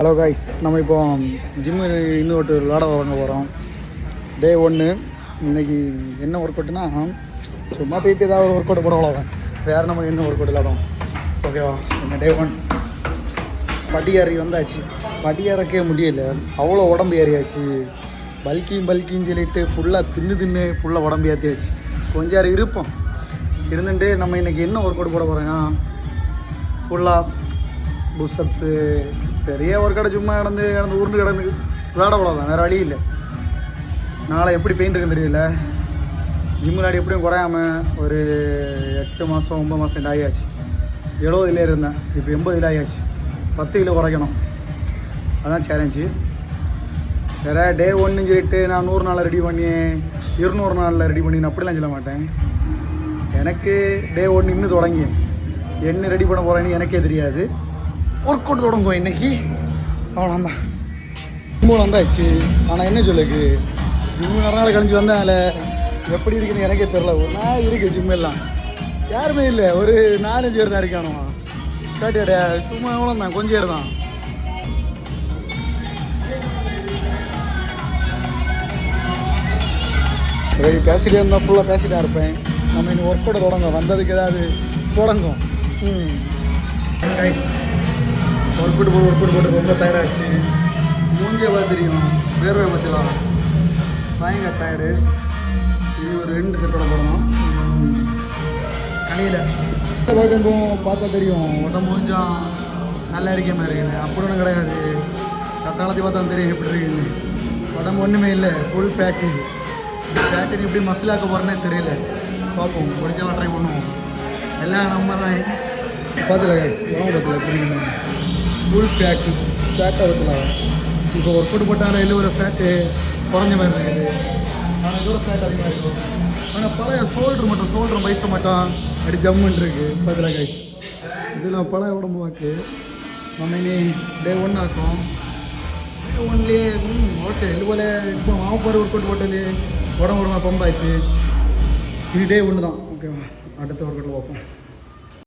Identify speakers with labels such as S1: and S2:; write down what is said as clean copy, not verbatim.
S1: Hello guys, நம்ம இப்போ gym இன்னும் விளாட வாங்க போகிறோம். டே 1 இன்றைக்கி. என்ன ஒர்க் அவுட்னா சும்மா போயிட்டு ஏதாவது ஒரு ஒர்க் அவுட் போட அவ்வளோதான். வேறு நம்ம என்ன ஒர்க் அவுட் இல்லாதோம். ஓகேவா? என்ன டே 1 படி ஏறி வந்தாச்சு. படி ஏறக்கே முடியல, அவ்வளோ உடம்பு ஏறியாச்சு. பல்கின்னு சொல்லிட்டு ஃபுல்லாக தின்னு ஃபுல்லாக உடம்பு ஏற்றியாச்சு. கொஞ்சம் நேரம் இருப்போம். இருந்துட்டு நம்ம இன்றைக்கி என்ன ஒர்க் அவுட் போட போகிறோன்னா ஃபுல்லாக புஷ்அப்ஸு, பெரிய ஒரு கடை சும்மா கிடந்து உருண்டு கிடந்து விளையாட போலதான், வேறு வழி இல்லை. நாளை எப்படி பெயின் இருக்குன்னு தெரியல. ஜிம் விளையாடி எப்படியும் குறையாமல் ஒரு 8 மாதம் 9 மாதம் ஆகியாச்சு. 70 இருந்தேன், இப்போ 80 ஆகியாச்சு. 10 கிலோ குறைக்கணும், அதுதான் சேலஞ்சு. வேறு டே 1 சொல்லிட்டு நான் 100 நாளில் ரெடி பண்ணி 200 நாளில் ரெடி பண்ணி அப்படிலாம் சொல்ல மாட்டேன். எனக்கு டே 1 இன்னும் தொடங்கி என்ன ரெடி பண்ண போகிறேன்னு எனக்கே தெரியாது. ஒர்க் அவுட் தொடங்குவோம் இன்றைக்கி. அவ்வளோதான், ஜிம்மு வந்தாச்சு. ஆனால் என்ன சொல்லுக்கு ஜிம்மு நிறைய நாள் கழிஞ்சு வந்தேன். அதில் எப்படி இருக்குன்னு எனக்கே தெரில. ஒரு நாள் இருக்குது ஜிம் எல்லாம் யாருமே இல்லை, ஒரு 4-5 பேர் தான் இருக்கானோ. காட்டியாடா சும்மா எவ்வளோ தான், கொஞ்சம் பேர் தான். சரி, பேசிட்டே இருந்தால் ஃபுல்லாக பேசிட்டே இருப்பேன். நம்ம இன்னும் ஒர்க் அவுட் தொடங்கும், வந்ததுக்கு ஏதாவது தொடங்கும். ஒர்க் அவுட் போட்டு ரொம்ப டயர்டாகிடுச்சு. மூஞ்சியை பார்த்து தெரியும், வேர்வை பற்றிலாம் பயங்கர டயர்டு. இது ஒரு 2 செட்டோட போடணும். கலையில் பார்க்கும்போது பார்த்தா தெரியும் உடம்பு கொஞ்சம் நல்லா இருக்க மாதிரி இருக்குது. அப்படி ஒன்றும் கிடையாது, சட்டாளத்தை பார்த்தா தெரியும் எப்படி இருக்குன்னு. உடம்பு ஒன்றுமே இல்லை, ஃபுல் ஃபேட்டு. ஃபேட்டுன்னு எப்படி மசிலாக்க போகிறேன்னே தெரியல. பார்ப்போம், முடிச்சாலும் ட்ரை பண்ணுவோம். எல்லாம் நம்ம தான் பார்த்துல உடம்பு பார்த்துல எப்படி ஃபுல் ஃபேட்டாக இருக்கலாம். இப்போ ஒர்க் அவுட் போட்டாலும் இல்லை, ஒரு ஃபேட்டு குறைஞ்ச மாதிரி இருக்குது. ஆனால் இதோட ஃபேட் அதிகமாக இருக்கும். ஆனால் பழைய சோல்டர் வயசை மட்டும் அப்படி ஜம்முன்னு இருக்குது. பார்த்துல கைஸ், இதில் பழைய உடம்பு வாக்கு நம்ம இனி டே 1 ஆக்கும். டே 1லேயே ஓகே இது போல் இப்போ மாவுப்பாடு ஒர்க் அவுட் போட்டாலே உடம்பு பம்பாயிடுச்சு. இது டே 1 தான். ஓகேவா? அடுத்த ஒர்க் அவுட்டில் பார்ப்போம்.